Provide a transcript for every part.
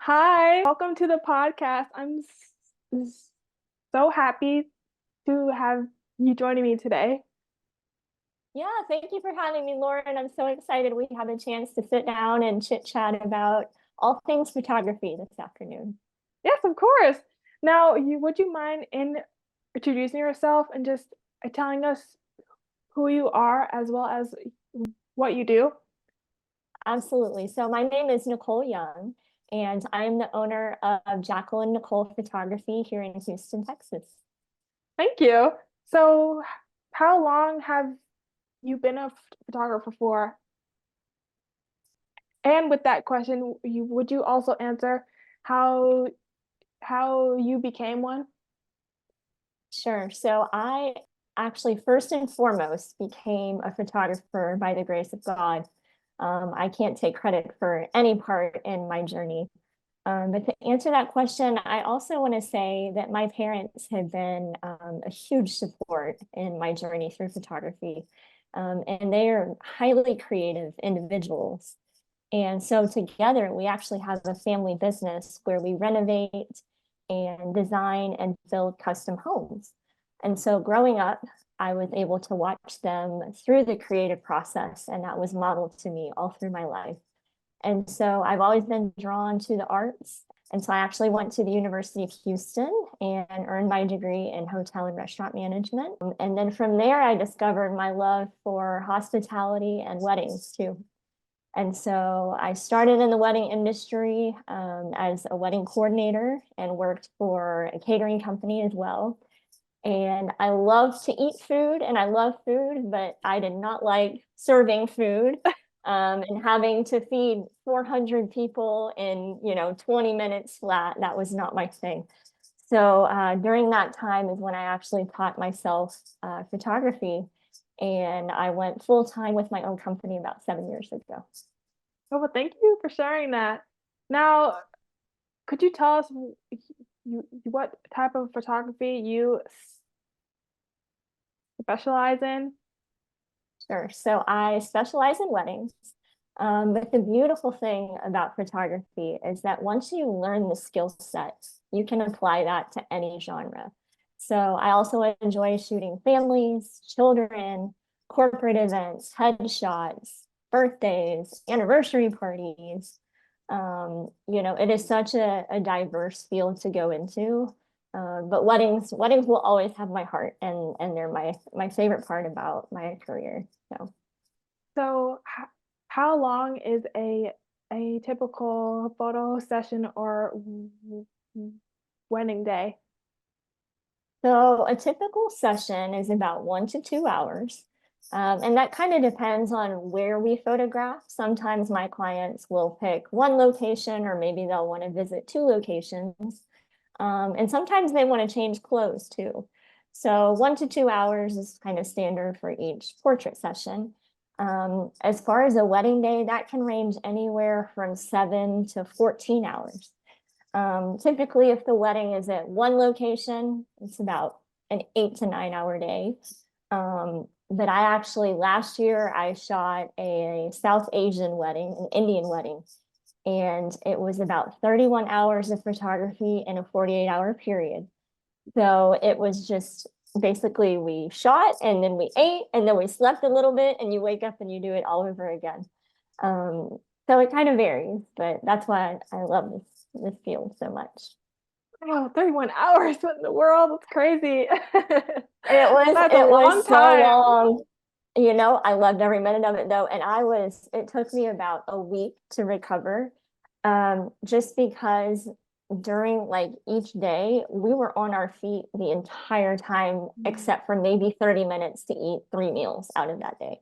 Hi, welcome to the podcast. So happy to have you joining me today. Yeah, thank you for having me, Lauren. I'm so excited we have a chance to sit down and chit chat about all things photography this afternoon. Yes, of course. Now, would you mind introducing yourself and just telling us who you are as well as what you do? Absolutely. So my name is Nicole Young, and I'm the owner of Jacqueline Nicole Photography here in Houston, Texas. Thank you. So, how long have you been a photographer for? And with that question, would you also answer how how you became one? Sure. So I actually, first and foremost, became a photographer by the grace of God. I can't take credit for any part in my journey. But to answer that question, I also want to say that my parents have been a huge support in my journey through photography. And they are highly creative individuals. And so together, we actually have a family business where we renovate and design and build custom homes. And so growing up, I was able to watch them through the creative process, and that was modeled to me all through my life. And so I've always been drawn to the arts. And so I actually went to the University of Houston and earned my degree in hotel and restaurant management. And then from there, I discovered my love for hospitality and weddings too. And so I started in the wedding industry as a wedding coordinator and worked for a catering company as well. And I love to eat food and I love food, but I did not like serving food and having to feed 400 people in, 20 minutes flat. That was not my thing. So during that time is when I actually taught myself photography, and I went full time with my own company about 7 years ago. Oh, well, thank you for sharing that. Now, could you tell us what type of photography you specialize in? Sure. So I specialize in weddings. But the beautiful thing about photography is that once you learn the skill set, you can apply that to any genre. So I also enjoy shooting families, children, corporate events, headshots, birthdays, anniversary parties. It is such a diverse field to go into. But weddings will always have my heart, and they're my favorite part about my career. So So, how long is a typical photo session or wedding day? So a typical session is about 1 to 2 hours. And that kind of depends on where we photograph. Sometimes my clients will pick one location, or maybe they'll want to visit two locations. And sometimes they want to change clothes too. So 1 to 2 hours is kind of standard for each portrait session. As far as a wedding day, that can range anywhere from 7 to 14 hours. Typically, if the wedding is at one location, it's about an 8 to 9 hour day. But I actually, last year, I shot a South Asian wedding, an Indian wedding, and it was about 31 hours of photography in a 48-hour period. So it was just basically we shot and then we ate and then we slept a little bit, and you wake up and you do it all over again. Um, so it kind of varies, but that's why I love this field so much. Oh, 31 hours. What in the world? That's crazy. It was That's a it long was so time. long. I loved every minute of it though. And it took me about a week to recover. Just because during like each day, we were on our feet the entire time, except for maybe 30 minutes to eat 3 meals out of that day.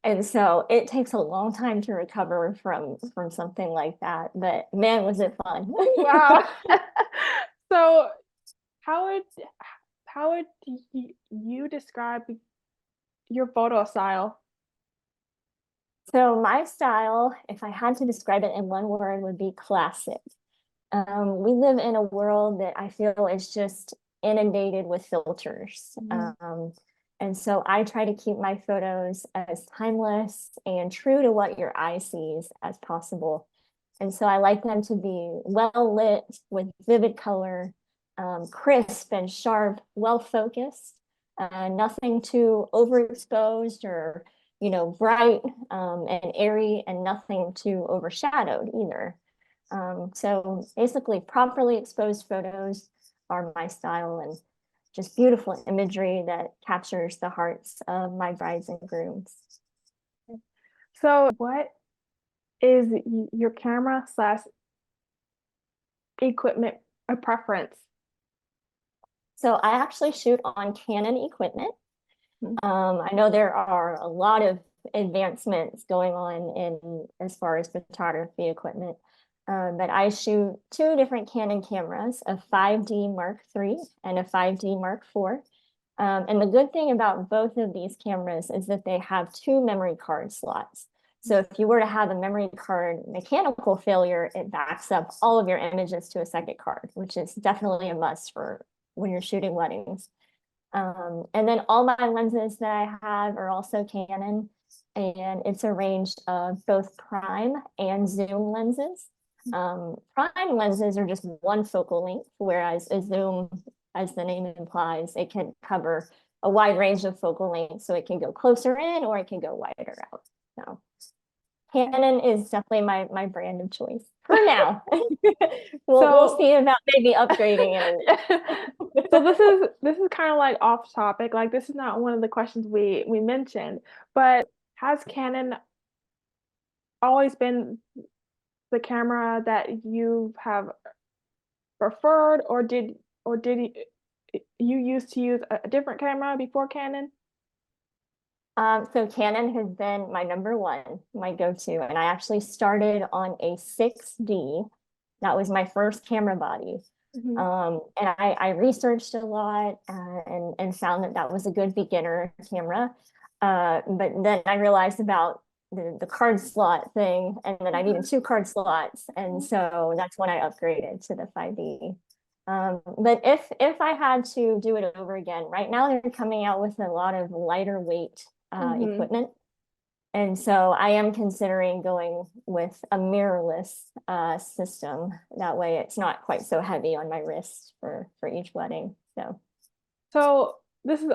And so it takes a long time to recover from something like that. But man, was it fun. Wow. So, how would how would you describe your photo style? So my style, if I had to describe it in one word, would be classic. We live in a world that I feel is just inundated with filters. Mhm. And so I try to keep my photos as timeless and true to what your eye sees as possible. And so I like them to be well lit with vivid color, crisp and sharp, well focused, nothing too overexposed or, bright and airy, and nothing too overshadowed either. So basically, properly exposed photos are my style, and just beautiful imagery that captures the hearts of my brides and grooms. So what is your camera slash equipment a preference? So I actually shoot on Canon equipment. Mhm. I know there are a lot of advancements going on in as far as photography equipment, but I shoot two different Canon cameras, a 5D Mark III and a 5D Mark IV. And the good thing about both of these cameras is that they have two memory card slots. So if you were to have a memory card mechanical failure, it backs up all of your images to a second card, which is definitely a must for when you're shooting weddings. And then all my lenses that I have are also Canon, and it's a range of both prime and zoom lenses. Prime lenses are just one focal length, whereas a zoom, as the name implies, it can cover a wide range of focal lengths, so it can go closer in or it can go wider out. So Canon is definitely my brand of choice for now. We'll see about maybe upgrading it. So this is kind of like off topic. Like this is not one of the questions we mentioned, but has Canon always been the camera that you have preferred, or did you used to use a different camera before Canon? So Canon has been my number one, my go-to, and I actually started on a 6D. That was my first camera body. Mhm. And I researched a lot and found that that was a good beginner camera. But then I realized about the card slot thing, and then I needed two card slots. And so that's when I upgraded to the 5D. But if I had to do it over again, right now they're coming out with a lot of lighter weight Mhm. equipment. And so I am considering going with a mirrorless system. That way it's not quite so heavy on my wrist for each wedding. So So this is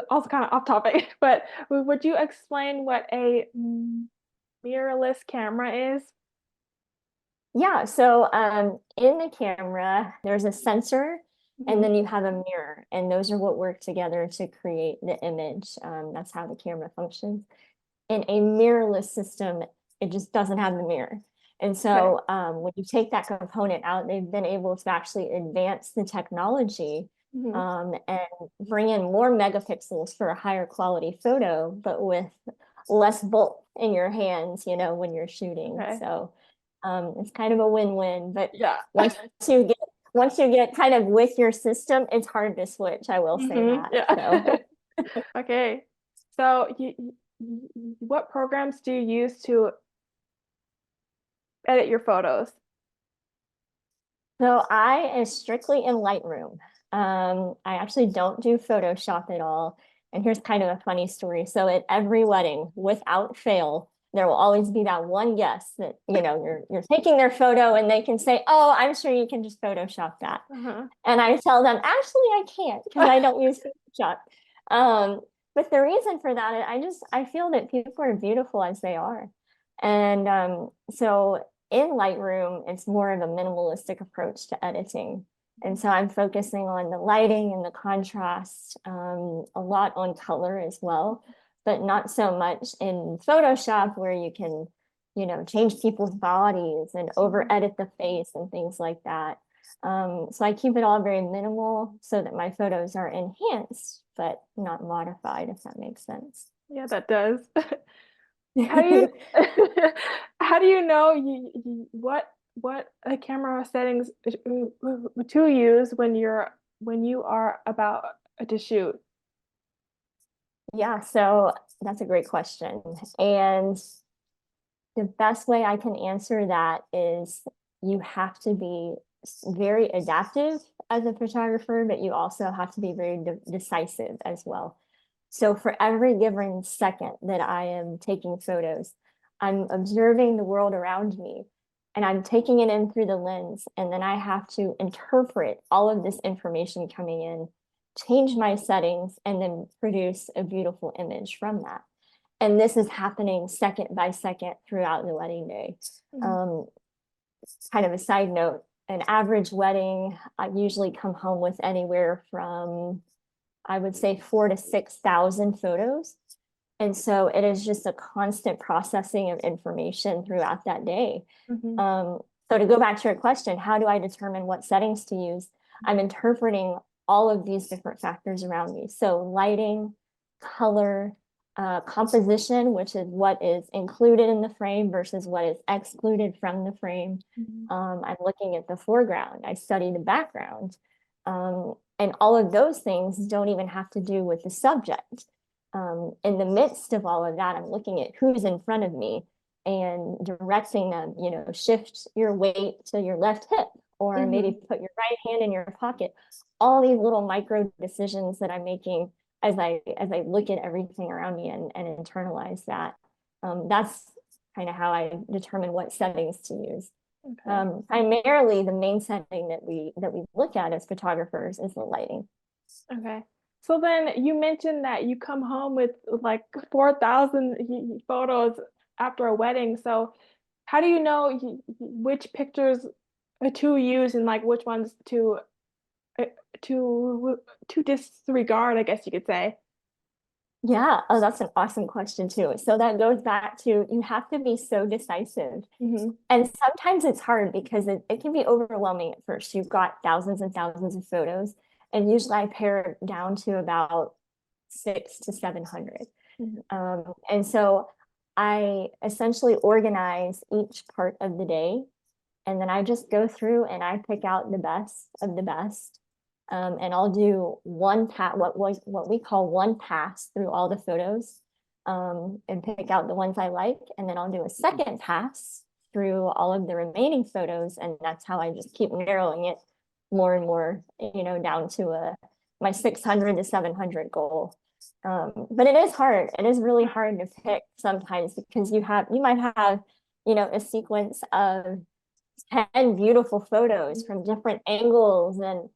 also kind of off topic, but would you explain what a mirrorless camera is? yeah, so in the camera, there's a sensor and Mhm. then you have a mirror, and those are what work together to create the image. That's how the camera functions. In a mirrorless system, it just doesn't have the mirror. And Okay. so when you take that component out, they've been able to actually advance the technology Mhm. and bring in more megapixels for a higher quality photo, but with less bulk in your hands, when you're shooting. Okay. So it's kind of a win-win. But Yeah. once you get once you get kind of with your system, it's hard to switch. I will say Mhm. that. Yeah. So Okay. So what programs do you use to edit your photos? So I am strictly in Lightroom. I actually don't do Photoshop at all. And here's kind of a funny story. So at every wedding, without fail, there will always be that one guest that, you're taking their photo and they can say, "Oh, I'm sure you can just Photoshop that." Uh-huh. And I tell them, actually, I can't because I don't use Photoshop. But the reason for that, I feel that people are beautiful as they are. And so in Lightroom, it's more of a minimalistic approach to editing. And so I'm focusing on the lighting and the contrast, a lot on color as well, but not so much in Photoshop where you can, change people's bodies and over edit the face and things like that. So I keep it all very minimal so that my photos are enhanced, but not modified, if that makes sense. Yeah, that does. How do you how do you know what camera settings to use when you are about to shoot? Yeah, so that's a great question. And the best way I can answer that is you have to be very adaptive as a photographer, but you also have to be very decisive as well. So for every given second that I am taking photos, I'm observing the world around me and I'm taking it in through the lens, and then I have to interpret all of this information coming in, change my settings, and then produce a beautiful image from that. And this is happening second by second throughout the wedding day. Kind of a side note, an average wedding, I usually come home with anywhere from, I would say, 4,000 to 6,000 photos. And so it is just a constant processing of information throughout that day. So to go back to your question, how do I determine what settings to use? I'm interpreting all of these different factors around me. So lighting, color, composition, which is what is included in the frame versus what is excluded from the frame. I'm looking at the foreground. I study the background. And all of those things don't even have to do with the subject. In the midst of all of that, I'm looking at who's in front of me and directing them, shift your weight to your left hip, or maybe put your right hand in your pocket. All these little micro decisions that I'm making as I look at everything around me and internalize that. That's kind of how I determine what settings to use. Primarily, the main setting that we look at as photographers is the lighting. Okay. So then you mentioned that you come home with like 4,000 photos after a wedding. So how do you know which pictures to use and like which ones to disregard, I guess you could say? Yeah, oh, that's an awesome question too. So that goes back to, you have to be so decisive. And sometimes it's hard because it can be overwhelming at first. You've got thousands and thousands of photos, and usually I pare it down to about 600 to 700. And so I essentially organize each part of the day, and then I just go through and I pick out the best of the best. And I'll do one pass, what we call one pass through all the photos, and pick out the ones I like, and then I'll do a second pass through all of the remaining photos, and that's how I just keep narrowing it more and more, down to my 600 to 700 goal. But it is hard. It is really hard to pick sometimes, because you might have, a sequence of 10 beautiful photos from different angles and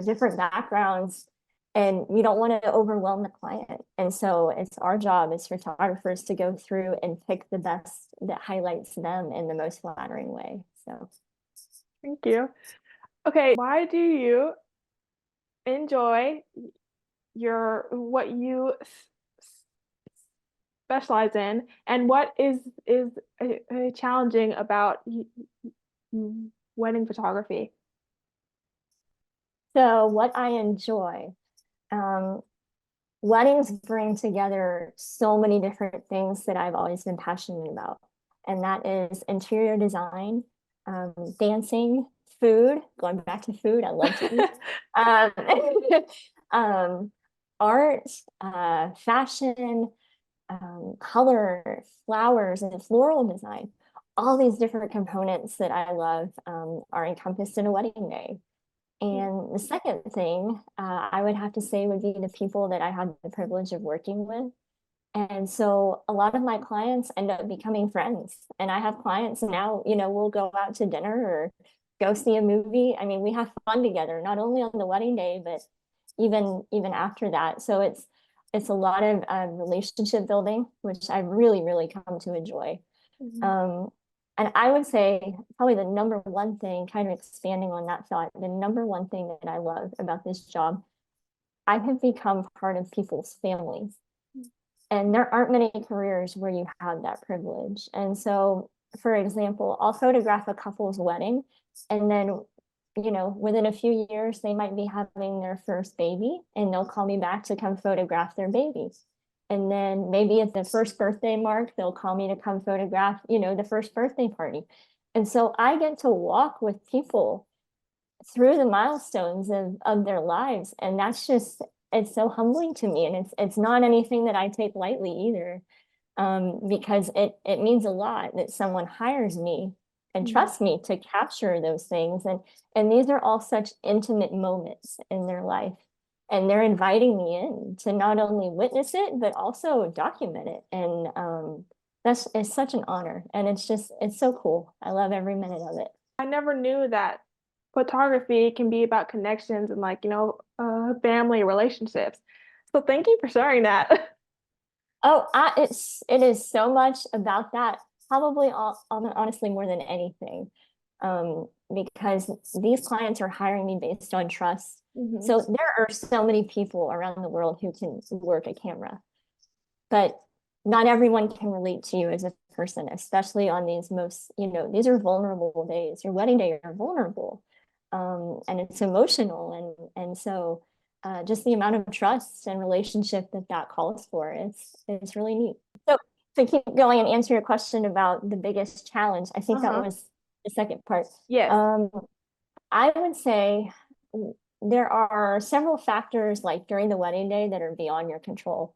different backgrounds, and you don't want to overwhelm the client. And so it's our job as photographers to go through and pick the best that highlights them in the most flattering way. So thank you. Okay, why do you enjoy what you specialize in, and what is challenging about wedding photography? So what I enjoy, weddings bring together so many different things that I've always been passionate about. And that is interior design, dancing, food, going back to food, I love to eat. Art, fashion, color, flowers, and floral design. All these different components that I love are encompassed in a wedding day. And the second thing I would have to say would be the people that I have the privilege of working with. And so a lot of my clients end up becoming friends. And I have clients now, we'll go out to dinner or go see a movie. I mean, we have fun together, not only on the wedding day, but even after that. So it's a lot of relationship building, which I really, really come to enjoy. And I would say probably the number one thing, kind of expanding on that thought, the number one thing that I love about this job, I have become part of people's families. And there aren't many careers where you have that privilege. And so, for example, I'll photograph a couple's wedding, and then, within a few years, they might be having their first baby, and they'll call me back to come photograph their baby. And then maybe at the first birthday mark, they'll call me to come photograph, the first birthday party. And so I get to walk with people through the milestones of their lives. And that's just, it's so humbling to me. And it's not anything that I take lightly either, because it means a lot that someone hires me and trusts me to capture those things. And these are all such intimate moments in their life. And they're inviting me in to not only witness it, but also document it and that's, it's such an honor, and it's so cool. I love every minute of it. I never knew that photography can be about connections and like, family relationships. So thank you for sharing that. Oh, it is so much about that. Probably honestly more than anything, because these clients are hiring me based on trust. Mhm. So there are so many people around the world who can work a camera, but not everyone can relate to you as a person, especially on these most, these are vulnerable days. Your wedding day, you're vulnerable, and it's emotional, and so just the amount of trust and relationship that that calls for, it's really neat. So to keep going and answer your question about the biggest challenge, I think that Uh-huh. was the second part. Yes. I would say there are several factors like during the wedding day that are beyond your control.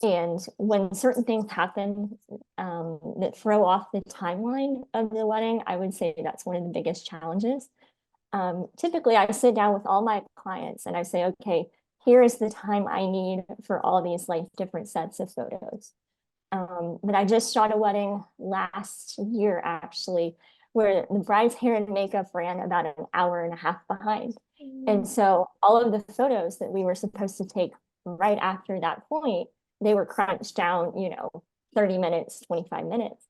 And when certain things happen that throw off the timeline of the wedding, I would say that's one of the biggest challenges. Typically, I sit down with all my clients and I say, okay, here is the time I need for all these like different sets of photos. But I just shot a wedding last year, actually, where the bride's hair and makeup ran about an hour and a half behind. And so all of the photos that we were supposed to take right after that point, they were crunched down, 30 minutes, 25 minutes.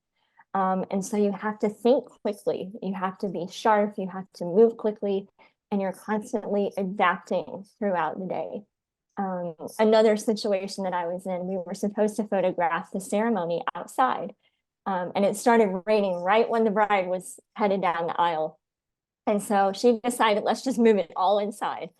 And so you have to think quickly, you have to be sharp, you have to move quickly, and you're constantly adapting throughout the day. Another situation that I was in, we were supposed to photograph the ceremony outside. And it started raining right when the bride was headed down the aisle. And so she decided, let's just move it all inside.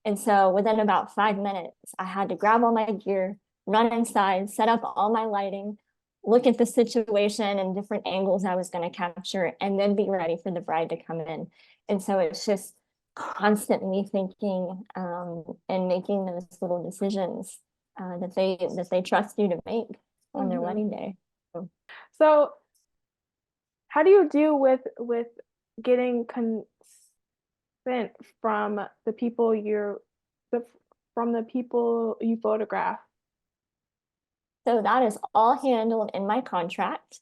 And so within about 5 minutes, I had to grab all my gear, run inside, set up all my lighting, look at the situation and different angles I was going to capture, and then be ready for the bride to come in. And so it's just constantly thinking and making those little decisions that they trust you to make on their Mhm. wedding day. So, So how do you deal with getting consent from the people the, from the people you photograph? so that is all handled in my contract.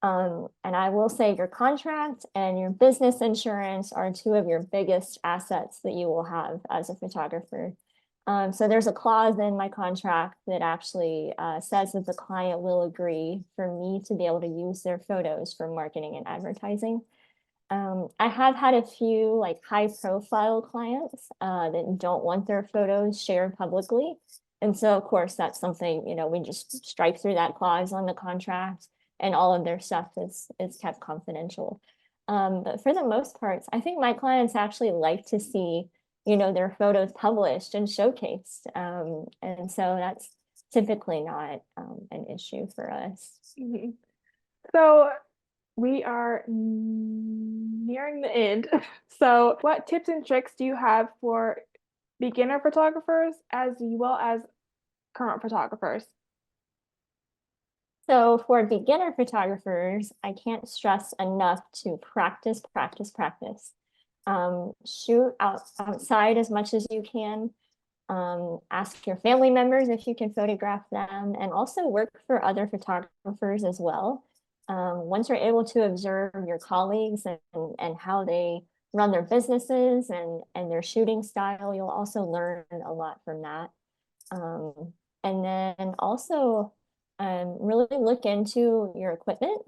And I will say your contract and your business insurance are two of your biggest assets that you will have as a photographer. So there's a clause in my contract that actually says that the client will agree for me to be able to use their photos for marketing and advertising. I have had a few like high profile clients that don't want their photos shared publicly. And so of course that's something, we just strike through that clause on the contract, and all of their stuff is kept confidential. But for the most parts, I think my clients actually like to see, their photos published and showcased. And so that's typically not an issue for us. Mhm. So we are nearing the end. So what tips and tricks do you have for beginner photographers as well as current photographers? So for beginner photographers, I can't stress enough to practice, practice, practice. Shoot outside as much as you can. Ask your family members if you can photograph them, and also work for other photographers as well. Once you're able to observe your colleagues and how they run their businesses and their shooting style, you'll also learn a lot from that. And then also really look into your equipment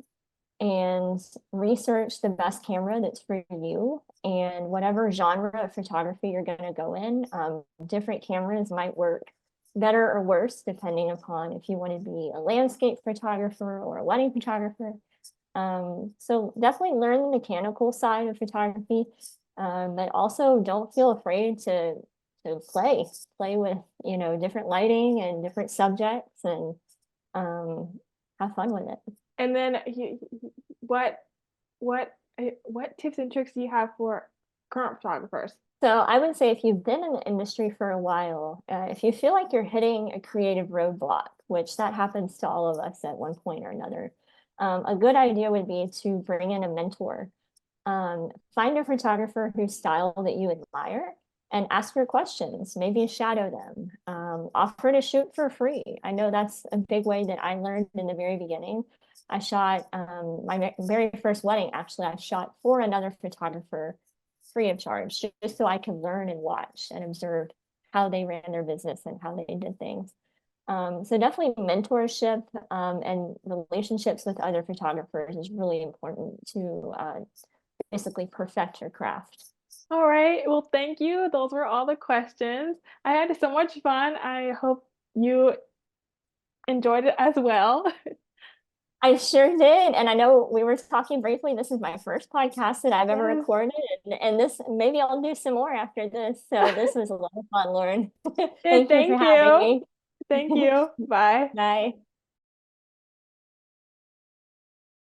and research the best camera that's for you and whatever genre of photography you're going to go in. Different cameras might work better or worse depending upon if you want to be a landscape photographer or a wedding photographer. So definitely learn the mechanical side of photography, but also don't feel afraid to play with, different lighting and different subjects, and have fun with it. And then what what what tips and tricks do you have for current photographers? So I would say if you've been in the industry for a while, if you feel like you're hitting a creative roadblock, which that happens to all of us at one point or another, a good idea would be to bring in a mentor. Find a photographer whose style that you admire and ask her questions, maybe shadow them, offer to shoot for free. I know that's a big way that I learned in the very beginning. I shot my very first wedding, actually, I shot for another photographer free of charge, just so I could learn and watch and observe how they ran their business and how they did things. So definitely mentorship and relationships with other photographers is really important to basically perfect your craft. All right. Well, thank you. Those were all the questions. I had so much fun. I hope you enjoyed it as well. I sure did. And I know we were talking briefly. This is my first podcast that I've ever Yes. recorded. And this, maybe I'll do some more after this. So this was a lot of fun, Lauren. Yeah, Thank you for thank having you. me. Thank you. Bye. Bye.